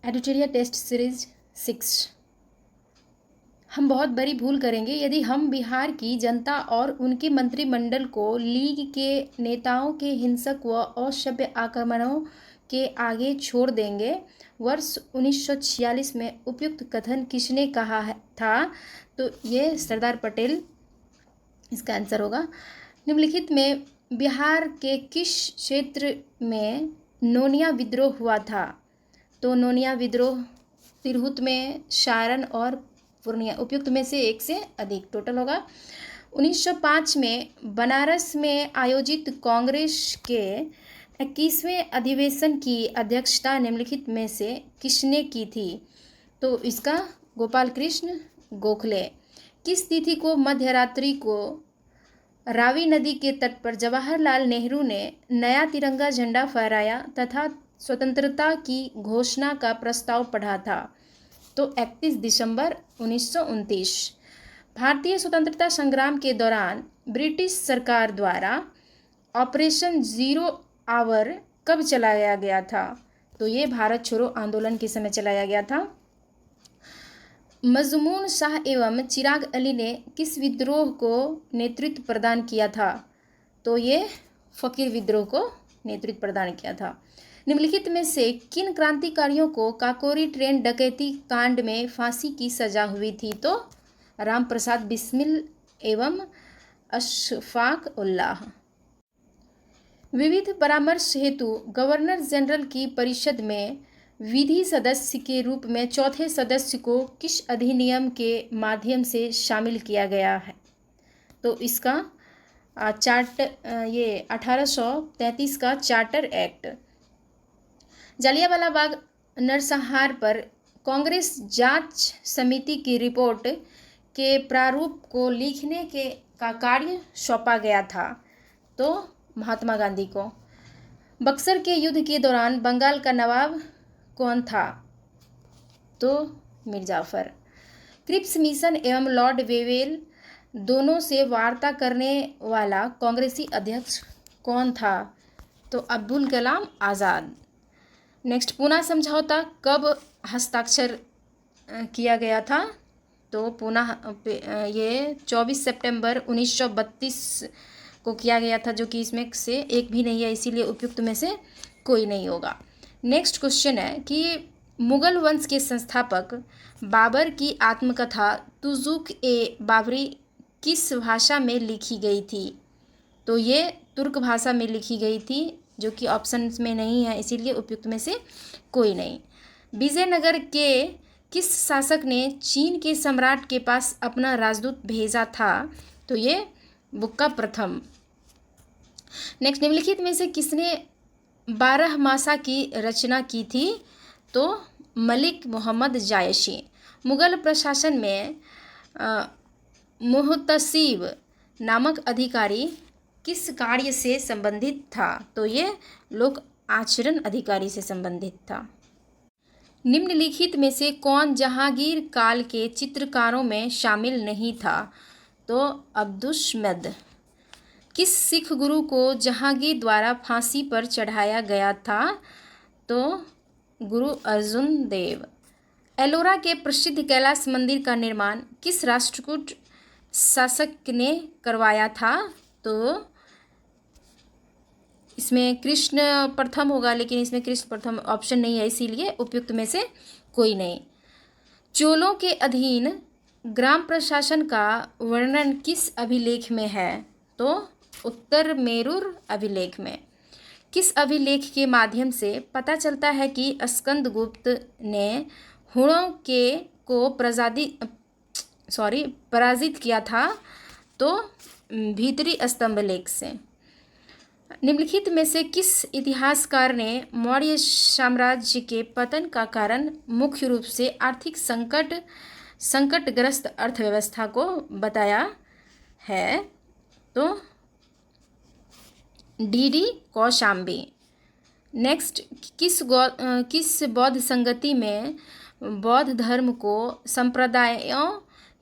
Editorial test series 6। हम बहुत बड़ी भूल करेंगे यदि हम बिहार की जनता और उनके मंत्रिमंडल को लीग के नेताओं के हिंसक व असभ्य आक्रमणों के आगे छोड़ देंगे। वर्ष 1946 में उपयुक्त कथन किसने कहा था? तो ये सरदार पटेल इसका आंसर होगा। निम्नलिखित में बिहार के किस क्षेत्र में नोनिया विद्रोह हुआ था? तो नोनिया विद्रोह तिरहुत में, सारण और पूर्णिया। उपयुक्त में से एक से अधिक टोटल होगा। 1905 में बनारस में आयोजित कांग्रेस के 21वें अधिवेशन की अध्यक्षता निम्नलिखित में से किसने की थी? तो इसका गोपाल कृष्ण गोखले। किस तिथि को मध्यरात्रि को रावी नदी के तट पर जवाहरलाल नेहरू ने नया तिरंगा झंडा फहराया तथा स्वतंत्रता की घोषणा का प्रस्ताव पढ़ा था? तो 31 दिसंबर 1929। भारतीय स्वतंत्रता संग्राम के दौरान ब्रिटिश सरकार द्वारा ऑपरेशन जीरो आवर कब चलाया गया था? तो ये भारत छोड़ो आंदोलन के समय चलाया गया था। मजमून शाह एवं चिराग अली ने किस विद्रोह को नेतृत्व प्रदान किया था? तो ये फकीर विद्रोह को नेतृत्व प्रदान किया था। निम्नलिखित में से किन क्रांतिकारियों को काकोरी ट्रेन डकैती कांड में फांसी की सजा हुई थी? तो राम प्रसाद बिस्मिल एवं अशफाक उल्लाह। विविध परामर्श हेतु गवर्नर जनरल की परिषद में विधि सदस्य के रूप में चौथे सदस्य को किस अधिनियम के माध्यम से शामिल किया गया है? तो इसका ये 1833 का चार्टर एक्ट। जालियांवाला बाग नरसंहार पर कांग्रेस जांच समिति की रिपोर्ट के प्रारूप को लिखने का कार्य सौंपा गया था? तो महात्मा गांधी को। बक्सर के युद्ध के दौरान बंगाल का नवाब कौन था? तो मीर जाफर। क्रिप्स मिशन एवं लॉर्ड वेवेल दोनों से वार्ता करने वाला कांग्रेसी अध्यक्ष कौन था? तो अब्दुल कलाम आज़ाद। नेक्स्ट, पूना समझौता कब हस्ताक्षर किया गया था? तो पूना ये 24 सितंबर 1932 को किया गया था, जो कि इसमें से एक भी नहीं है, इसीलिए उपयुक्त में से कोई नहीं होगा। नेक्स्ट क्वेश्चन है कि मुगल वंश के संस्थापक बाबर की आत्मकथा तुजुक ए बाबरी किस भाषा में लिखी गई थी? तो ये तुर्क भाषा में लिखी गई थी, जो कि ऑप्शन में नहीं है, इसीलिए उपयुक्त में से कोई नहीं। विजयनगर के किस शासक ने चीन के सम्राट के पास अपना राजदूत भेजा था? तो ये बुक्का प्रथम। नेक्स्ट, निम्नलिखित में से किसने 12 मासा की रचना की थी? तो मलिक मोहम्मद जायसी। मुगल प्रशासन में मुहतसिब नामक अधिकारी किस कार्य से संबंधित था? तो ये लोक आचरण अधिकारी से संबंधित था। निम्नलिखित में से कौन जहांगीर काल के चित्रकारों में शामिल नहीं था? तो अब्दुस्मद। किस सिख गुरु को जहांगीर द्वारा फांसी पर चढ़ाया गया था? तो गुरु अर्जुन देव। एलोरा के प्रसिद्ध कैलाश मंदिर का निर्माण किस राष्ट्रकूट शासक ने करवाया था? तो इसमें कृष्ण प्रथम होगा, लेकिन इसमें कृष्ण प्रथम ऑप्शन नहीं है, इसीलिए उपयुक्त में से कोई नहीं। चोलों के अधीन ग्राम प्रशासन का वर्णन किस अभिलेख में है? तो उत्तर मेरुर अभिलेख में। किस अभिलेख के माध्यम से पता चलता है कि स्कंदगुप्त ने हुणों को पराजित किया था? तो भीतरी स्तंभ लेख से। निम्नलिखित में से किस इतिहासकार ने मौर्य साम्राज्य के पतन का कारण मुख्य रूप से आर्थिक संकटग्रस्त अर्थव्यवस्था को बताया है? तो डी कौशाम्बी। नेक्स्ट, किस बौद्ध संगति में बौद्ध धर्म को संप्रदायों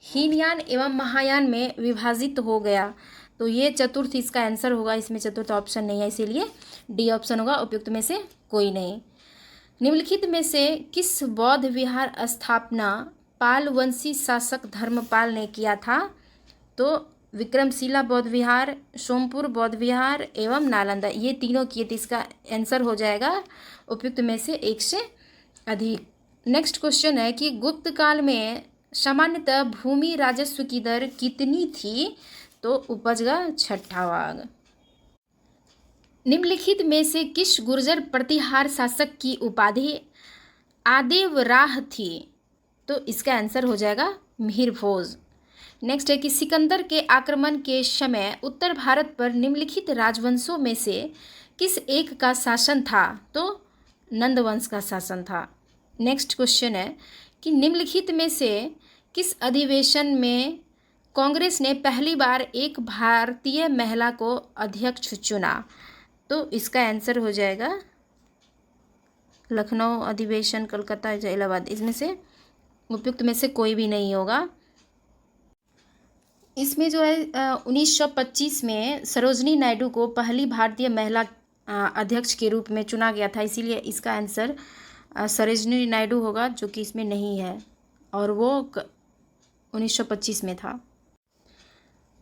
हीनयान एवं महायान में विभाजित हो गया? तो ये चतुर्थ इसका आंसर होगा, इसमें चतुर्थ ऑप्शन नहीं है, इसीलिए डी ऑप्शन होगा, उपयुक्त में से कोई नहीं। निम्नलिखित में से किस बौद्ध विहार स्थापना पाल वंशी शासक धर्मपाल ने किया था? तो विक्रमशिला बौद्ध विहार, सोमपुर बौद्ध विहार एवं नालंदा, ये तीनों किए थे। इसका आंसर हो जाएगा उपयुक्त में से एक से अधिक। नेक्स्ट क्वेश्चन है कि गुप्त काल में सामान्यतः भूमि राजस्व की दर कितनी थी? तो उपजगा छठा भाग। निम्नलिखित में से किस गुर्जर प्रतिहार शासक की उपाधि आदेवराह थी? तो इसका आंसर हो जाएगा मिहिर भोज। नेक्स्ट है कि सिकंदर के आक्रमण के समय उत्तर भारत पर निम्नलिखित राजवंशों में से किस एक का शासन था? तो नंद वंश का शासन था। नेक्स्ट क्वेश्चन है कि निम्नलिखित में से किस अधिवेशन में कांग्रेस ने पहली बार एक भारतीय महिला को अध्यक्ष चुना? तो इसका आंसर हो जाएगा लखनऊ अधिवेशन, कलकत्ता, इलाहाबाद। इसमें से उपयुक्त में से कोई भी नहीं होगा। इसमें जो है 1925 में सरोजनी नायडू को पहली भारतीय महिला अध्यक्ष के रूप में चुना गया था, इसीलिए इसका आंसर सरोजनी नायडू होगा, जो कि इसमें नहीं है, और वो 1925 में था।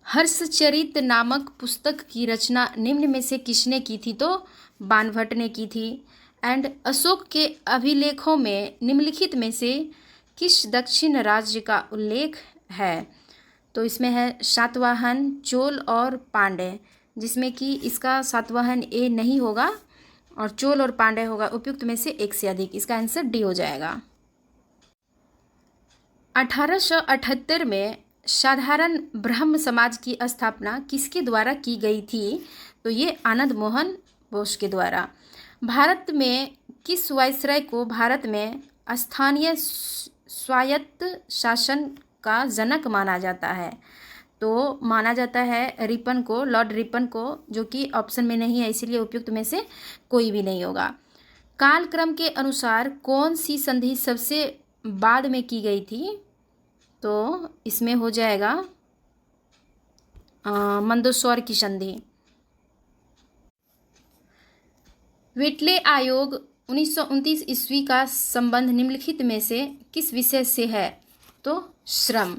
हर्षचरित नामक पुस्तक की रचना निम्न में से किसने की थी? तो बाणभट्ट ने की थी। एंड अशोक के अभिलेखों में निम्नलिखित में से किस दक्षिण राज्य का उल्लेख है? तो इसमें है सातवाहन, चोल और पांड्य, जिसमें कि इसका सातवाहन ए नहीं होगा और चोल और पांड्य होगा। उपयुक्त में से एक से अधिक, इसका आंसर डी हो जाएगा। 1878 में साधारण ब्रह्म समाज की स्थापना किसके द्वारा की गई थी? तो ये आनंद मोहन बोस के द्वारा। भारत में किस वायसराय को भारत में स्थानीय स्वायत्त शासन का जनक माना जाता है? तो माना जाता है रिपन को, लॉर्ड रिपन को, जो कि ऑप्शन में नहीं है, इसीलिए उपयुक्त में से कोई भी नहीं होगा। कालक्रम के अनुसार कौन सी संधि सबसे बाद में की गई थी? तो इसमें हो जाएगा मंदसौर की संधि। व्हिटले आयोग 1929 ईस्वी का संबंध निम्नलिखित में से किस विषय से है? तो श्रम।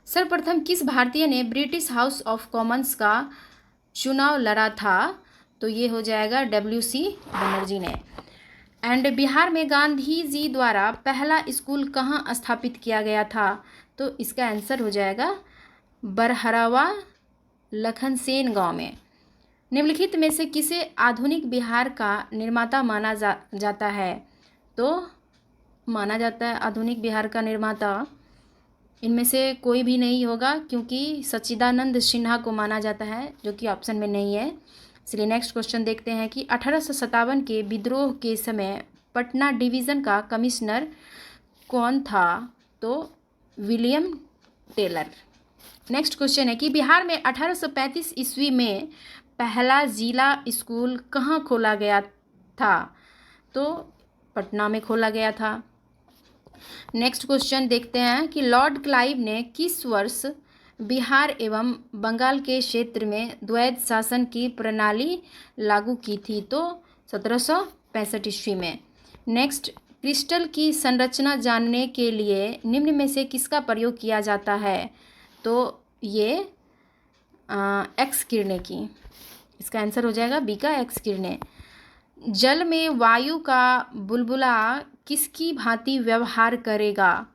सर्वप्रथम किस भारतीय ने ब्रिटिश हाउस ऑफ कॉमन्स का चुनाव लड़ा था? तो ये हो जाएगा WC बनर्जी ने। एंड बिहार में गांधी जी द्वारा पहला स्कूल कहाँ स्थापित किया गया था? तो इसका आंसर हो जाएगा बरहरावा लखनसेन गांव में। निम्नलिखित में से किसे आधुनिक बिहार का निर्माता माना जाता है? तो माना जाता है आधुनिक बिहार का निर्माता, इनमें से कोई भी नहीं होगा, क्योंकि सच्चिदानंद सिन्हा को माना जाता है, जो कि ऑप्शन में नहीं है। इसलिए नेक्स्ट क्वेश्चन देखते हैं कि 1857 के विद्रोह के समय पटना डिवीज़न का कमिश्नर कौन था? तो विलियम टेलर। नेक्स्ट क्वेश्चन है कि बिहार में 1835 ईस्वी में पहला जिला स्कूल कहाँ खोला गया था? तो पटना में खोला गया था। नेक्स्ट क्वेश्चन देखते हैं कि लॉर्ड क्लाइव ने किस वर्ष बिहार एवं बंगाल के क्षेत्र में द्वैध शासन की प्रणाली लागू की थी? तो 1765 ईस्वी में। नेक्स्ट, क्रिस्टल की संरचना जानने के लिए निम्न में से किसका प्रयोग किया जाता है? तो ये एक्स किरणें की। इसका आंसर हो जाएगा बी का एक्स किरणें। जल में वायु का बुलबुला किसकी भांति व्यवहार करेगा?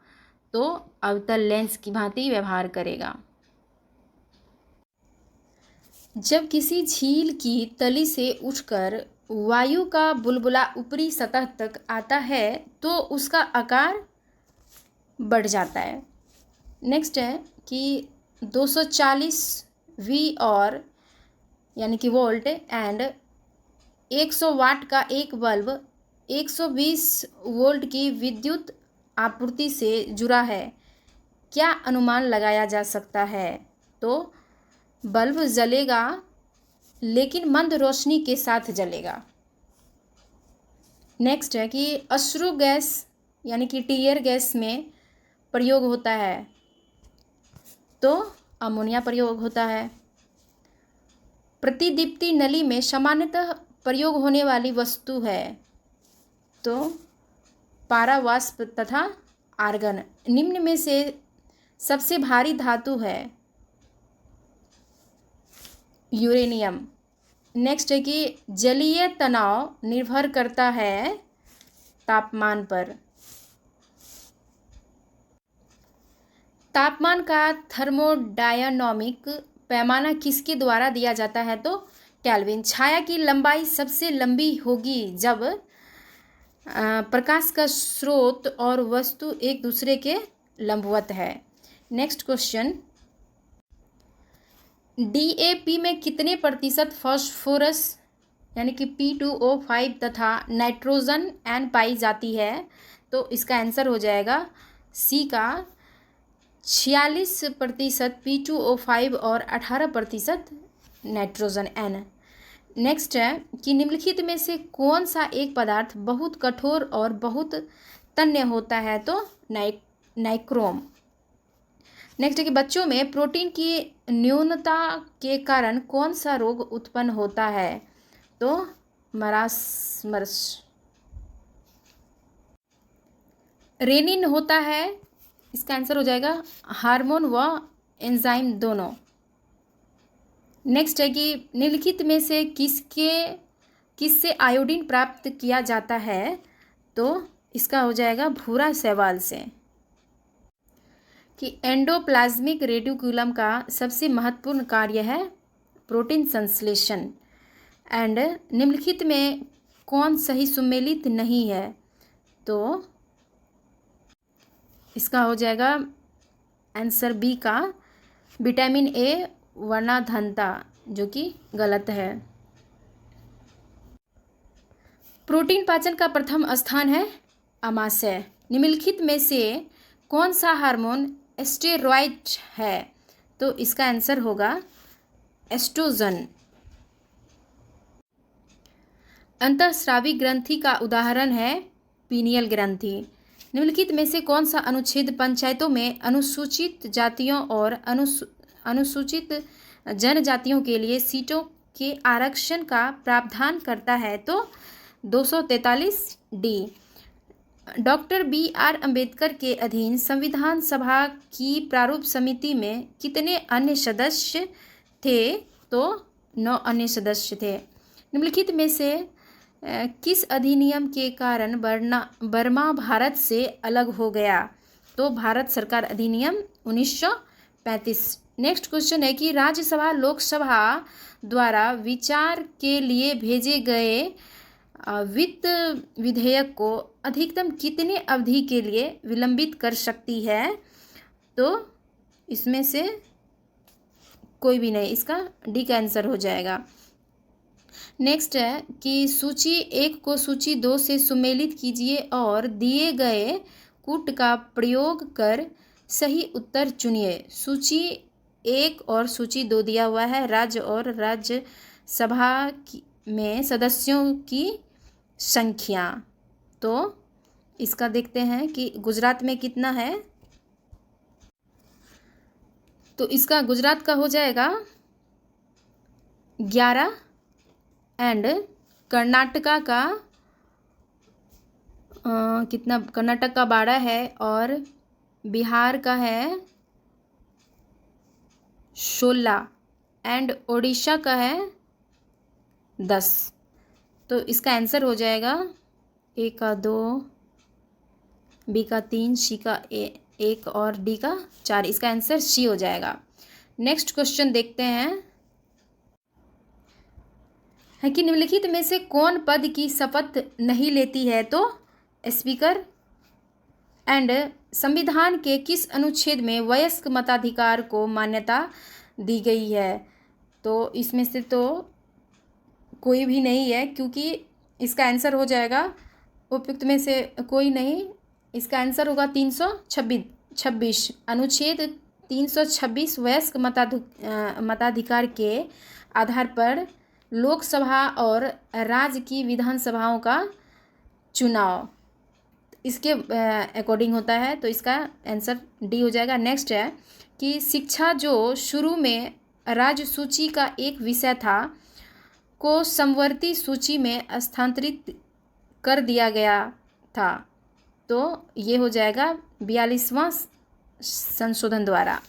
तो अवतल लेंस की भांति व्यवहार करेगा। जब किसी झील की तली से उठकर वायु का बुलबुला ऊपरी सतह तक आता है तो उसका आकार बढ़ जाता है। नेक्स्ट है कि 240 वी और यानी कि वोल्ट एंड 100 वाट का एक बल्ब 120 वोल्ट की विद्युत आपूर्ति से जुड़ा है, क्या अनुमान लगाया जा सकता है? तो बल्ब जलेगा लेकिन मंद रोशनी के साथ जलेगा। नेक्स्ट है कि अश्रु गैस यानी कि टीयर गैस में प्रयोग होता है, तो अमोनिया प्रयोग होता है। प्रतिदीप्ति नली में सामान्यतः प्रयोग होने वाली वस्तु है, तो पारावाष्प तथा आर्गन। निम्न में से सबसे भारी धातु है यूरेनियम। नेक्स्ट है कि जलीय तनाव निर्भर करता है तापमान पर। तापमान का थर्मोडायनामिक पैमाना किसके द्वारा दिया जाता है? तो केल्विन। छाया की लंबाई सबसे लंबी होगी जब प्रकाश का स्रोत और वस्तु एक दूसरे के लंबवत है। नेक्स्ट क्वेश्चन, DAP में कितने प्रतिशत फास्फोरस यानी कि P2O5 तथा नाइट्रोजन N पाई जाती है? तो इसका आंसर हो जाएगा सी का 46% P2O5 और 18% नाइट्रोजन N। नेक्स्ट है कि निम्नलिखित में से कौन सा एक पदार्थ बहुत कठोर और बहुत तन्य होता है? तो नाइक्रोम। नेक्स्ट है कि बच्चों में प्रोटीन की न्यूनता के कारण कौन सा रोग उत्पन्न होता है? तो मरासमस। रेनिन होता है, इसका आंसर हो जाएगा हार्मोन व एंजाइम दोनों। नेक्स्ट है कि निम्नलिखित में से किससे आयोडीन प्राप्त किया जाता है? तो इसका हो जाएगा भूरा शैवाल से। कि एंडोप्लाज्मिक रेटिकुलम का सबसे महत्वपूर्ण कार्य है प्रोटीन संश्लेषण। एंड निम्नलिखित में कौन सही सुमेलित नहीं है? तो इसका हो जाएगा आंसर बी का विटामिन ए वर्णाधनता, जो कि गलत है। प्रोटीन पाचन का प्रथम स्थान है आमाशय। निम्नलिखित में से कौन सा हार्मोन स्टेरॉइड है? तो इसका आंसर होगा एस्ट्रोजन। अंतःस्रावी ग्रंथि का उदाहरण है पीनियल ग्रंथि। निम्नलिखित में से कौन सा अनुच्छेद पंचायतों में अनुसूचित जातियों और अनुसूचित जनजातियों के लिए सीटों के आरक्षण का प्रावधान करता है? तो 243 डी। डॉक्टर BR अम्बेडकर के अधीन संविधान सभा की प्रारूप समिति में कितने अन्य सदस्य थे? तो 9 अन्य सदस्य थे। निम्नलिखित में से किस अधिनियम के कारण बर्मा भारत से अलग हो गया? तो भारत सरकार अधिनियम 1935। नेक्स्ट क्वेश्चन है कि राज्यसभा लोकसभा द्वारा विचार के लिए भेजे गए वित्त विधेयक को अधिकतम कितने अवधि के लिए विलंबित कर सकती है? तो इसमें से कोई भी नहीं, इसका डी का आंसर हो जाएगा। नेक्स्ट है कि सूची 1 को सूची 2 से सुमेलित कीजिए और दिए गए कूट का प्रयोग कर सही उत्तर चुनिए। सूची 1 और सूची 2 दिया हुआ है राज्य और राज्यसभा में सदस्यों की संख्या। तो इसका देखते हैं कि गुजरात में कितना है। तो इसका गुजरात का हो जाएगा 11 एंड कर्नाटका का कितना? कर्नाटक का 12 है और बिहार का है 16 एंड ओडिशा का है 10। तो इसका आंसर हो जाएगा ए का 2, बी का 3, सी का 1 और डी का 4। इसका आंसर सी हो जाएगा। नेक्स्ट क्वेश्चन देखते हैं है कि निम्नलिखित में से कौन पद की शपथ नहीं लेती है? तो स्पीकर। एंड संविधान के किस अनुच्छेद में वयस्क मताधिकार को मान्यता दी गई है? तो इसमें से तो कोई भी नहीं है, क्योंकि इसका आंसर हो जाएगा उपयुक्त में से कोई नहीं। इसका आंसर होगा 326 अनुच्छेद 326 वयस्क मताधिकार के आधार पर लोकसभा और राज्य की विधानसभाओं का चुनाव इसके अकॉर्डिंग होता है। तो इसका आंसर डी हो जाएगा। नेक्स्ट है कि शिक्षा जो शुरू में राज्य सूची का एक विषय था को समवर्ती सूची में स्थानांतरित कर दिया गया था। तो ये हो जाएगा 42वां संशोधन द्वारा।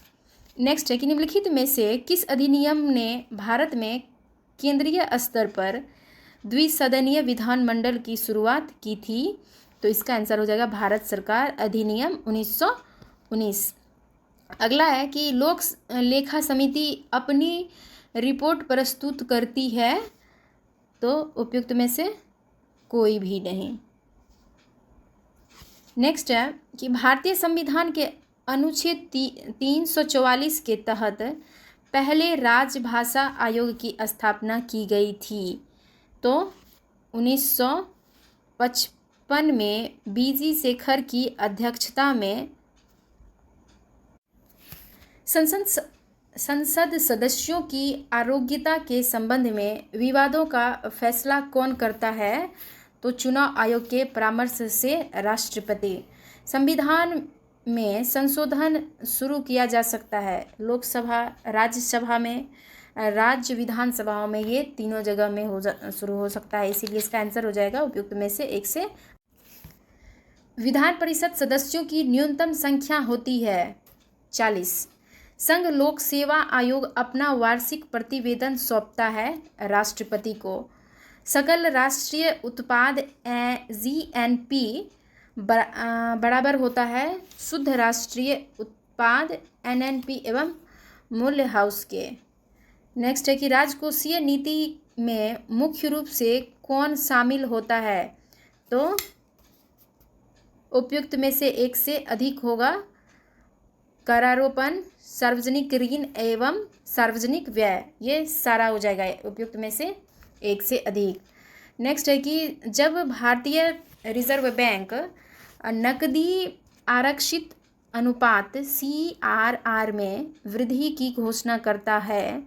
नेक्स्ट है कि निम्नलिखित में से किस अधिनियम ने भारत में केंद्रीय स्तर पर द्विसदनीय विधानमंडल की शुरुआत की थी? तो इसका आंसर हो जाएगा भारत सरकार अधिनियम 1919। अगला है कि लोक लेखा समिति अपनी रिपोर्ट प्रस्तुत करती है? तो उपयुक्त में से कोई भी नहीं। नेक्स्ट है कि भारतीय संविधान के अनुच्छेद 344 के तहत पहले राजभाषा आयोग की स्थापना की गई थी। तो 1955 में बीजी शेखर की अध्यक्षता में संसद सदस्यों की आरोग्यता के संबंध में विवादों का फैसला कौन करता है? तो चुनाव आयोग के परामर्श से राष्ट्रपति। संविधान में संशोधन शुरू किया जा सकता है लोकसभा, राज्यसभा में, राज्य विधानसभाओं में, ये तीनों जगह में शुरू हो सकता है। इसीलिए इसका आंसर हो जाएगा उपयुक्त में से एक से। विधान परिषद सदस्यों की न्यूनतम संख्या होती है 40। संघ लोक सेवा आयोग अपना वार्षिक प्रतिवेदन सौंपता है राष्ट्रपति को। सकल राष्ट्रीय उत्पाद GNP बराबर होता है शुद्ध राष्ट्रीय उत्पाद NNP एवं मूल्यह्रास के। नेक्स्ट है कि राजकोषीय नीति में मुख्य रूप से कौन शामिल होता है? तो उपयुक्त में से एक से अधिक होगा करारोपण, सार्वजनिक ऋण एवं सार्वजनिक व्यय, ये सारा हो जाएगा उपयुक्त में से एक से अधिक। नेक्स्ट है कि जब भारतीय रिजर्व बैंक नकदी आरक्षित अनुपात CRR में वृद्धि की घोषणा करता है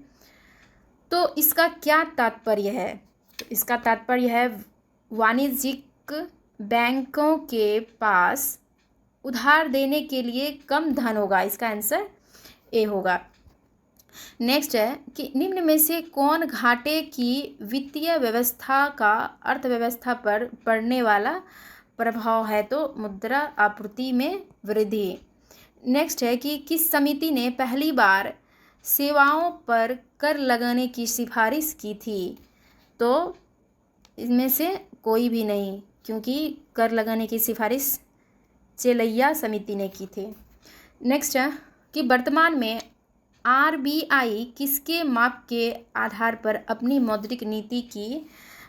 तो इसका क्या तात्पर्य है? तो इसका तात्पर्य है वाणिज्यिक बैंकों के पास उधार देने के लिए कम धन होगा। इसका आंसर ए होगा। नेक्स्ट है कि निम्न में से कौन घाटे की वित्तीय व्यवस्था का अर्थव्यवस्था पर पड़ने वाला प्रभाव है? तो मुद्रा आपूर्ति में वृद्धि। नेक्स्ट है कि किस समिति ने पहली बार सेवाओं पर कर लगाने की सिफारिश की थी? तो इनमें से कोई भी नहीं, क्योंकि कर लगाने की सिफारिश चेलैया समिति ने की थी। नेक्स्ट है कि वर्तमान में RBI किसके माप के आधार पर अपनी मौद्रिक नीति की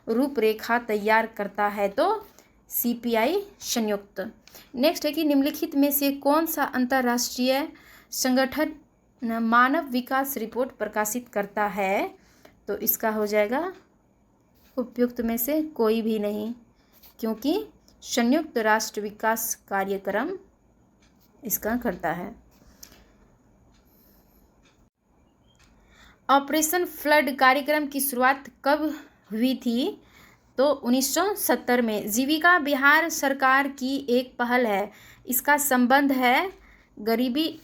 रूपरेखा तैयार करता है? तो CPI संयुक्त। नेक्स्ट है कि निम्नलिखित में से कौन सा अंतर्राष्ट्रीय संगठन मानव विकास रिपोर्ट प्रकाशित करता है? तो इसका हो जाएगा उपयुक्त में से कोई भी नहीं, क्योंकि संयुक्त राष्ट्र विकास कार्यक्रम इसका करता है। ऑपरेशन फ्लड कार्यक्रम की शुरुआत कब हुई थी? तो 1970 में। जीविका बिहार सरकार की एक पहल है, इसका संबंध है गरीबी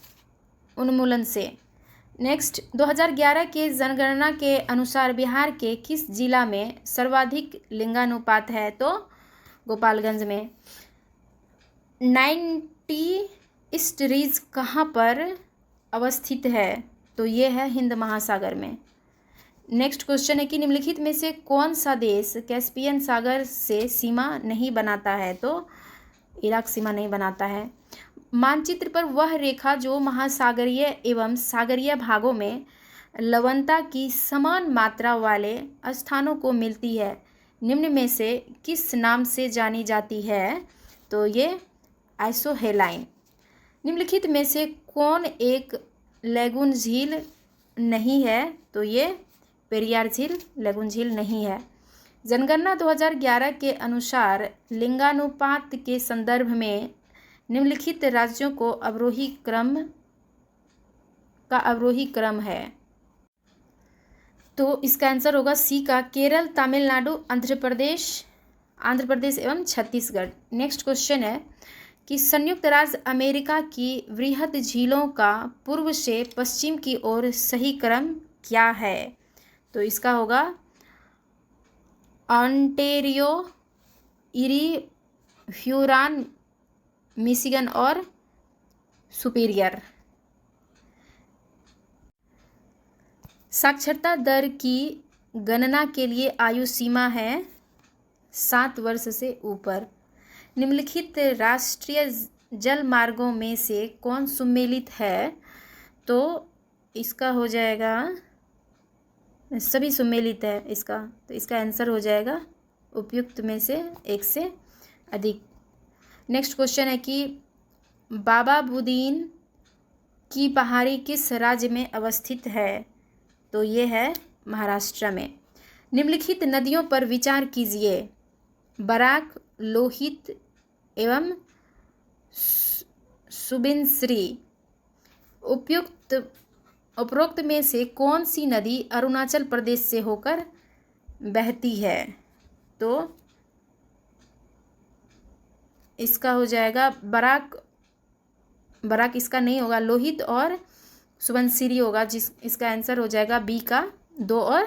उन्मूलन से। नेक्स्ट 2011 के जनगणना के अनुसार बिहार के किस जिला में सर्वाधिक लिंगानुपात है? तो गोपालगंज में। 90 ईस्ट रीज कहाँ पर अवस्थित है? तो ये है हिंद महासागर में। नेक्स्ट क्वेश्चन है कि निम्नलिखित में से कौन सा देश कैस्पियन सागर से सीमा नहीं बनाता है? तो इराक सीमा नहीं बनाता है। मानचित्र पर वह रेखा जो महासागरीय एवं सागरीय भागों में लवणता की समान मात्रा वाले स्थानों को मिलती है, निम्न में से किस नाम से जानी जाती है? तो ये आइसोहेलाइन। निम्नलिखित में से कौन एक लैगून झील नहीं है? तो ये पेरियार झील लैगून झील नहीं है। जनगणना 2011 के अनुसार लिंगानुपात के संदर्भ में निम्नलिखित राज्यों को अवरोही क्रम है। तो इसका आंसर होगा सी का केरल, तमिलनाडु, आंध्र प्रदेश एवं छत्तीसगढ़। नेक्स्ट क्वेश्चन है कि संयुक्त राज्य अमेरिका की वृहद झीलों का पूर्व से पश्चिम की ओर सही क्रम क्या है? तो इसका होगा ऑन्टेरियो, इरी, ह्यूरॉन, मिशिगन और सुपीरियर। साक्षरता दर की गणना के लिए आयु सीमा है 7 वर्ष से ऊपर। निम्नलिखित राष्ट्रीय जल मार्गों में से कौन सुमेलित है? तो इसका हो जाएगा, सभी सुमेलित है इसका, तो इसका आंसर हो जाएगा उपयुक्त में से एक से अधिक। नेक्स्ट क्वेश्चन है कि बाबा बुदीन की पहाड़ी किस राज्य में अवस्थित है? तो ये है महाराष्ट्र में। निम्नलिखित नदियों पर विचार कीजिए। बराक, लोहित एवं सुबिनश्री। उपरोक्त में से कौन सी नदी अरुणाचल प्रदेश से होकर बहती है? तो इसका हो जाएगा बराक इसका नहीं होगा, लोहित और सुबनसिरी होगा, इसका आंसर हो जाएगा बी का 2 और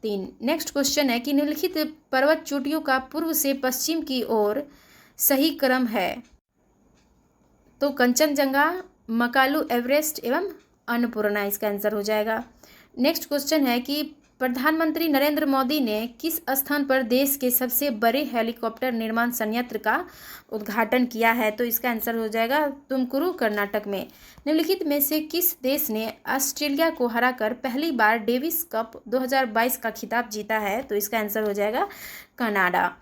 3। नेक्स्ट क्वेश्चन है कि निम्नलिखित पर्वत चोटियों का पूर्व से पश्चिम की ओर सही क्रम है? तो कंचनजंगा, मकालू, एवरेस्ट एवं अन्नपूर्णा, इसका आंसर हो जाएगा। नेक्स्ट क्वेश्चन है कि प्रधानमंत्री नरेंद्र मोदी ने किस स्थान पर देश के सबसे बड़े हेलीकॉप्टर निर्माण संयंत्र का उद्घाटन किया है? तो इसका आंसर हो जाएगा तुमकुरू, कर्नाटक में। निम्नलिखित में से किस देश ने ऑस्ट्रेलिया को हराकर पहली बार डेविस कप 2022 का खिताब जीता है? तो इसका आंसर हो जाएगा कनाडा।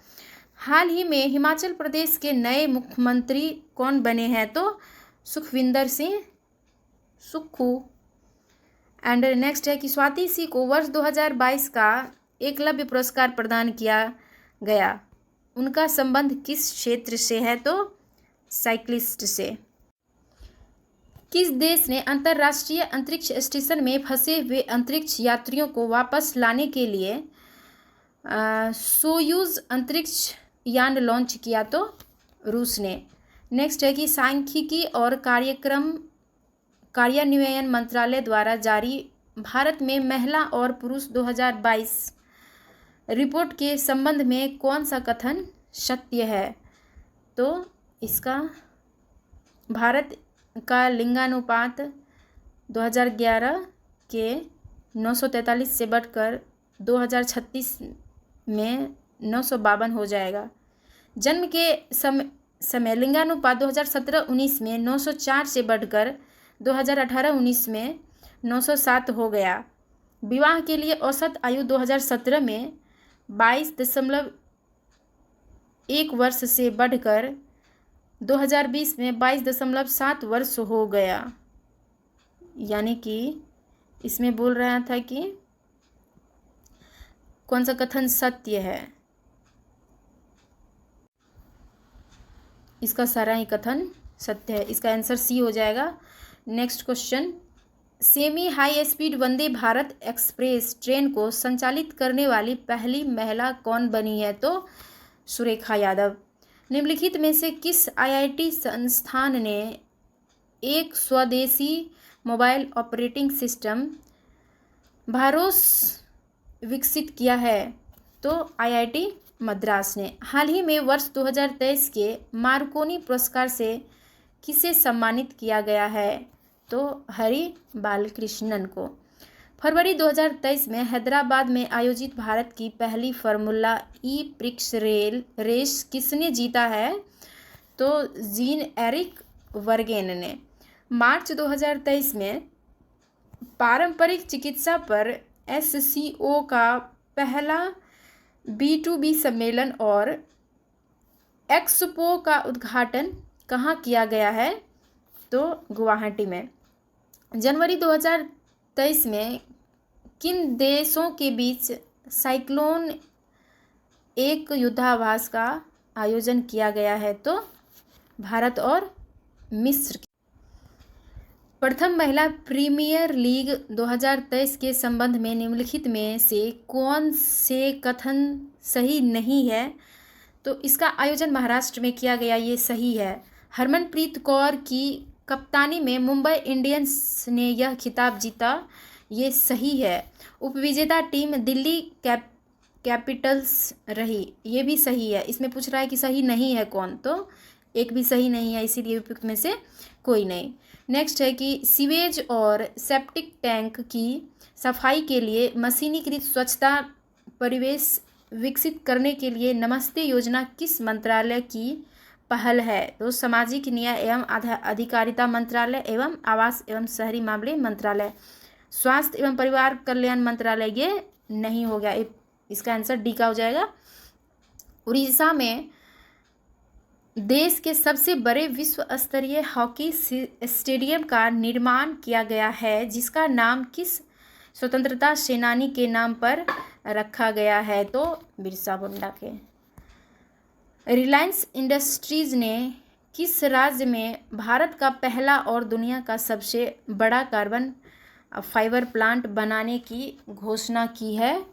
हाल ही में हिमाचल प्रदेश के नए मुख्यमंत्री कौन बने हैं? तो सुखविंदर सिंह सुक्खू। एंड नेक्स्ट है कि स्वाति सी को वर्ष 2022 का एकलव्य पुरस्कार प्रदान किया गया। उनका संबंध किस क्षेत्र से है? तो साइक्लिस्ट से। किस देश ने अंतर्राष्ट्रीय अंतरिक्ष स्टेशन में फंसे हुए अंतरिक्ष यात्रियों को वापस लाने के लिए सोयूज अंतरिक्ष यान लॉन्च किया? तो रूस ने। नेक्स्ट है कि सांख्यिकी और कार्यान्वयन मंत्रालय द्वारा जारी भारत में महिला और पुरुष 2022 रिपोर्ट के संबंध में कौन सा कथन सत्य है? तो इसका भारत का लिंगानुपात 2011 के 943 से बढ़कर 2036 में 952 हो जाएगा। जन्म के समय लिंगानुपात 2017-19 में 904 से बढ़कर 2018-19 में 907 हो गया। विवाह के लिए औसत आयु 2017 में 22.1 वर्ष से बढ़कर 2020 में 22.7 वर्ष हो गया। यानी कि इसमें बोल रहा था कि कौन सा कथन सत्य है? इसका सारा ही कथन सत्य है, इसका आंसर सी हो जाएगा। Next question, semi high speed Vande Bharat express train को संचालित करने वाली पहली महिला कौन बनी है? तो सुरेखा यादव। निम्नलिखित में से किस आईआईटी संस्थान ने एक स्वदेशी मोबाइल ऑपरेटिंग सिस्टम भारोस विकसित किया है? तो आईआईटी मद्रास ने। हाल ही में वर्ष 2023 के मार्कोनी पुरस्कार से किसे सम्मानित किया गया है? तो हरि बालकृष्णन को। फरवरी 2023 में हैदराबाद में आयोजित भारत की पहली फार्मूला ई प्रिक्स रेस किसने जीता है? तो जीन एरिक वर्गेन ने। मार्च 2023 में पारंपरिक चिकित्सा पर SCO का पहला B2B सम्मेलन और एक्सपो का उद्घाटन कहाँ किया गया है? तो गुवाहाटी में। जनवरी 2023 में किन देशों के बीच साइक्लोन एक युद्धाभ्यास का आयोजन किया गया है? तो भारत और मिस्र। प्रथम महिला प्रीमियर लीग 2023 के संबंध में निम्नलिखित में से कौन से कथन सही नहीं है? तो इसका आयोजन महाराष्ट्र में किया गया, ये सही है। हरमनप्रीत कौर की कप्तानी में मुंबई इंडियंस ने यह खिताब जीता, ये सही है। उपविजेता टीम दिल्ली कैपिटल्स रही, ये भी सही है। इसमें पूछ रहा है कि सही नहीं है कौन, तो एक भी सही नहीं है, इसीलिए उपयुक्त में से कोई नहीं। नेक्स्ट है कि सीवेज और सेप्टिक टैंक की सफाई के लिए मशीनीकृत स्वच्छता परिवेश विकसित करने के लिए नमस्ते योजना किस मंत्रालय की पहल है? तो सामाजिक न्याय एवं अधिकारिता मंत्रालय एवं आवास एवं शहरी मामले मंत्रालय। स्वास्थ्य एवं परिवार कल्याण मंत्रालय ये नहीं हो गया, इसका आंसर डी का हो जाएगा। उड़ीसा में देश के सबसे बड़े विश्व स्तरीय हॉकी स्टेडियम का निर्माण किया गया है, जिसका नाम किस स्वतंत्रता सेनानी के नाम पर रखा गया है? तो बिरसा मुंडा के। रिलायंस इंडस्ट्रीज ने किस राज्य में भारत का पहला और दुनिया का सबसे बड़ा कार्बन फाइबर प्लांट बनाने की घोषणा की है?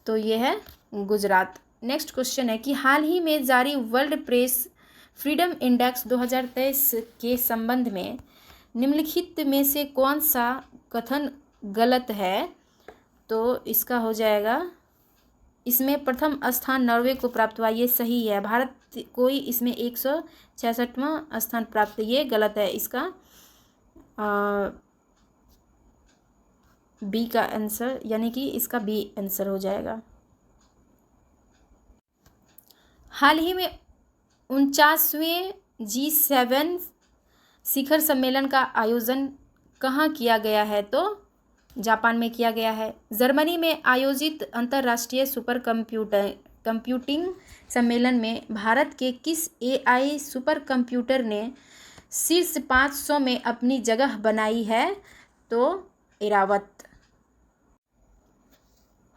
तो ये है गुजरात। नेक्स्ट क्वेश्चन है कि हाल ही में जारी वर्ल्ड प्रेस फ्रीडम इंडेक्स 2023 के संबंध में निम्नलिखित में से कौन सा कथन गलत है? तो इसका हो जाएगा, इसमें प्रथम स्थान नॉर्वे को प्राप्त हुआ, ये सही है। भारत को ही इसमें 166वां स्थान प्राप्त, ये गलत है। इसका बी का आंसर, यानी कि इसका बी आंसर हो जाएगा। हाल ही में 49वें G7 शिखर सम्मेलन का आयोजन कहाँ किया गया है? तो जापान में किया गया है। जर्मनी में आयोजित अंतर्राष्ट्रीय सुपर कंप्यूटिंग सम्मेलन में भारत के किस AI सुपर कंप्यूटर ने शीर्ष 500 में अपनी जगह बनाई है? तो इरावत।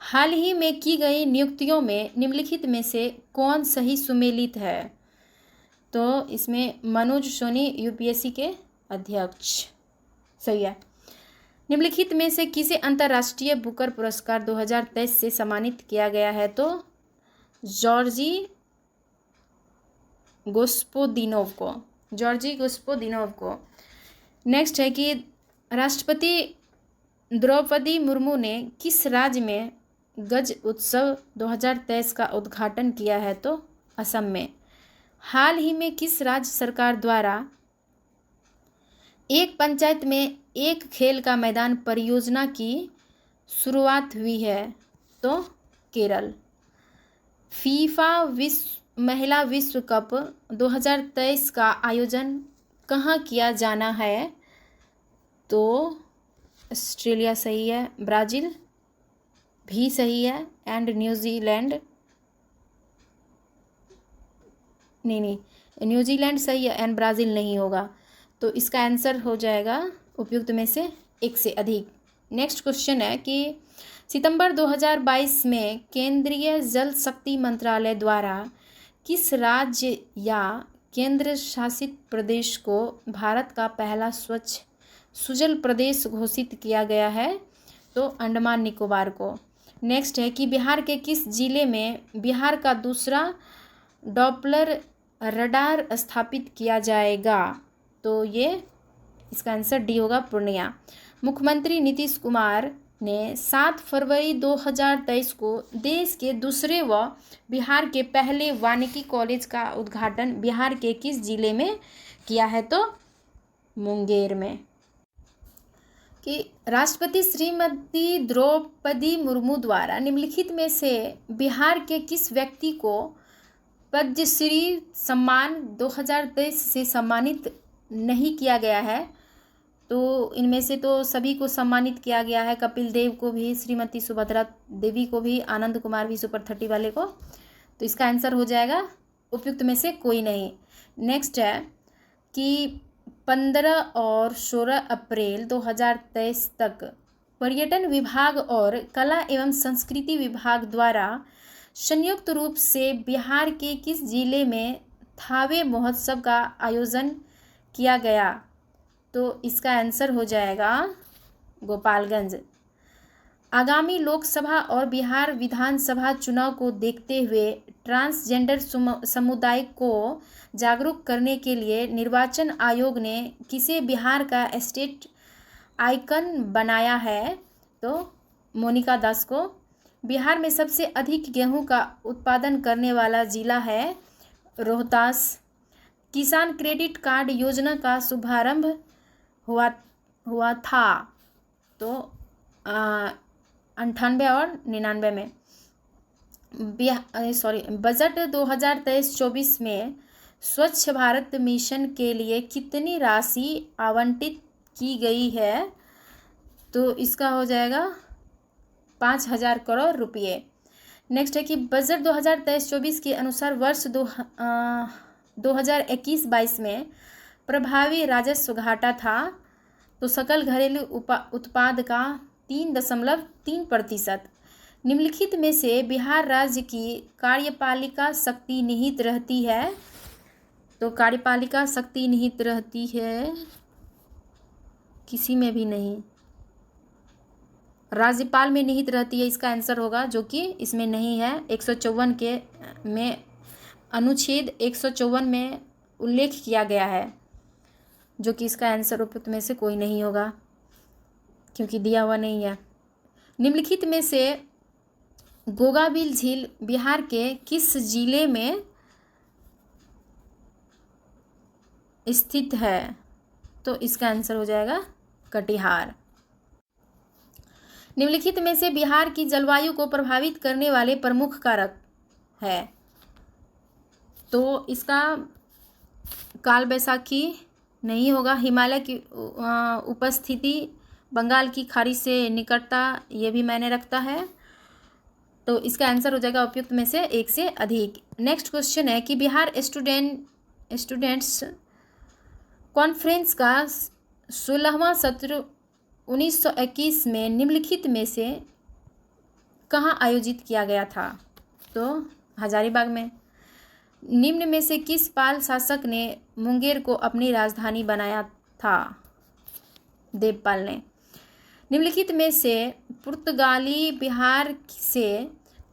हाल ही में की गई नियुक्तियों में निम्नलिखित में से कौन सही सुमेलित है? तो इसमें मनोज सोनी UPSC के अध्यक्ष सही है। निम्नलिखित में से किसे अंतर्राष्ट्रीय बुकर पुरस्कार 2023 से सम्मानित किया गया है? तो जॉर्जी गोस्पोदिनोव को। नेक्स्ट है कि राष्ट्रपति द्रौपदी मुर्मू ने किस राज्य में गज उत्सव 2023 का उद्घाटन किया है? तो असम में। हाल ही में किस राज्य सरकार द्वारा एक पंचायत में एक खेल का मैदान परियोजना की शुरुआत हुई है? तो केरल। फीफा महिला विश्व कप 2023 का आयोजन कहाँ किया जाना है? तो ऑस्ट्रेलिया सही है, ब्राज़ील भी सही है, एंड न्यूजीलैंड नहीं, न्यूजीलैंड सही है एंड ब्राज़ील नहीं होगा। तो इसका आंसर हो जाएगा उपयुक्त में से एक से अधिक। नेक्स्ट क्वेश्चन है कि सितंबर 2022 में केंद्रीय जल शक्ति मंत्रालय द्वारा किस राज्य या केंद्र शासित प्रदेश को भारत का पहला स्वच्छ सुजल प्रदेश घोषित किया गया है? तो अंडमान निकोबार को। नेक्स्ट है कि बिहार के किस जिले में बिहार का दूसरा डॉपलर रडार स्थापित किया जाएगा? तो ये इसका आंसर डी होगा, पूर्णिया। मुख्यमंत्री नीतीश कुमार ने 7 फरवरी 2023 को देश के दूसरे व बिहार के पहले वानिकी कॉलेज का उद्घाटन बिहार के किस जिले में किया है? तो मुंगेर में। कि राष्ट्रपति श्रीमती द्रौपदी मुर्मू द्वारा निम्नलिखित में से बिहार के किस व्यक्ति को पद्मश्री सम्मान 2023 से सम्मानित नहीं किया गया है? तो इनमें से तो सभी को सम्मानित किया गया है, कपिल देव को भी, श्रीमती सुभद्रा देवी को भी, आनंद कुमार भी सुपर 30 वाले को। तो इसका आंसर हो जाएगा उपयुक्त में से कोई नहीं। नेक्स्ट है कि 15 और 16 अप्रैल 2023 तक पर्यटन विभाग और कला एवं संस्कृति विभाग द्वारा संयुक्त रूप से बिहार के किस जिले में थावे महोत्सव का आयोजन किया गया? तो इसका आंसर हो जाएगा गोपालगंज। आगामी लोकसभा और बिहार विधानसभा चुनाव को देखते हुए ट्रांसजेंडर समुदाय को जागरूक करने के लिए निर्वाचन आयोग ने किसे बिहार का स्टेट आइकन बनाया है? तो मोनिका दास को। बिहार में सबसे अधिक गेहूं का उत्पादन करने वाला जिला है रोहतास। किसान क्रेडिट कार्ड योजना का शुभारंभ हुआ था तो 98 और 99 में। बजट 2023-24 में स्वच्छ भारत मिशन के लिए कितनी राशि आवंटित की गई है? तो इसका हो जाएगा 5,000 करोड़ रुपये। नेक्स्ट है कि बजट 2023-24 के अनुसार वर्ष 2021-22 में प्रभावी राजस्व घाटा था तो सकल घरेलू उत्पाद का 3.3%। निम्नलिखित में से बिहार राज्य की कार्यपालिका शक्ति निहित रहती है तो कार्यपालिका शक्ति निहित रहती है किसी में भी नहीं, राज्यपाल में निहित रहती है, इसका आंसर होगा, जो कि इसमें नहीं है। 154 के में अनुच्छेद 154 में उल्लेख किया गया है, जो कि इसका आंसर उपयुक्त में से कोई नहीं होगा क्योंकि दिया हुआ नहीं है। निम्नलिखित में से गोगाबिल झील बिहार के किस जिले में स्थित है? तो इसका आंसर हो जाएगा कटिहार। निम्नलिखित में से बिहार की जलवायु को प्रभावित करने वाले प्रमुख कारक है तो इसका काल बैसाखी नहीं होगा, हिमालय की उपस्थिति, बंगाल की खाड़ी से निकटता, ये भी मायने रखता है तो इसका आंसर हो जाएगा उपयुक्त में से एक से अधिक। नेक्स्ट क्वेश्चन है कि बिहार स्टूडेंट्स कॉन्फ्रेंस का 16वां सत्र 1921 में निम्नलिखित में से कहाँ आयोजित किया गया था? तो हजारीबाग में। निम्न में से किस पाल शासक ने मुंगेर को अपनी राजधानी बनाया था? देवपाल ने। निम्नलिखित में से पुर्तगाली बिहार से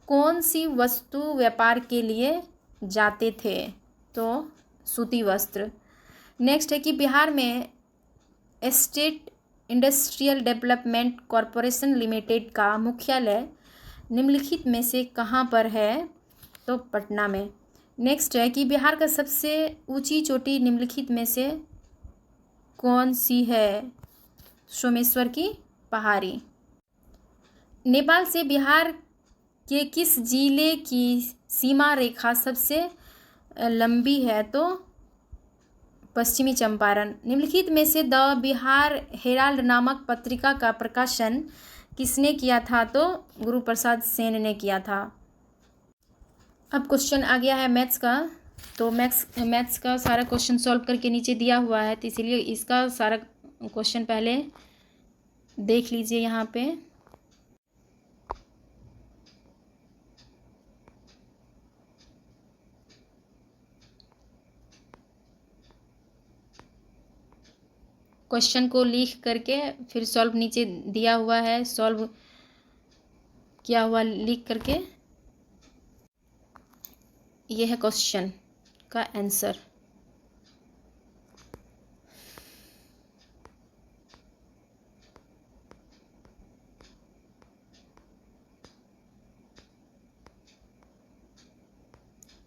कौन सी वस्तु व्यापार के लिए जाते थे? तो सूती वस्त्र। नेक्स्ट है कि बिहार में state industrial development corporation limited का मुख्यालय निम्नलिखित में से कहाँ पर है? तो पटना में। नेक्स्ट है कि बिहार का सबसे ऊंची चोटी निम्नलिखित में से कौन सी है? सोमेश्वर की पहाड़ी। नेपाल से बिहार के किस जिले की सीमा रेखा सबसे लंबी है? तो पश्चिमी चंपारण। निम्नलिखित में से द बिहार हेराल्ड नामक पत्रिका का प्रकाशन किसने किया था? तो गुरु प्रसाद सेन ने किया था। अब क्वेश्चन आ गया है मैथ्स का, तो मैथ्स का सारा क्वेश्चन सॉल्व करके नीचे दिया हुआ है तो इसीलिए इसका सारा क्वेश्चन पहले देख लीजिए यहाँ पे। क्वेश्चन को लिख करके फिर सॉल्व नीचे दिया हुआ है, सॉल्व किया हुआ लिख करके, यह है क्वेश्चन का आंसर।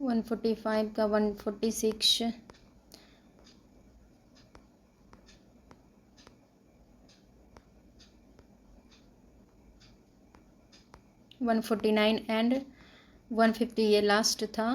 वन 145 का 146 149 एंड 150 ये लास्ट था।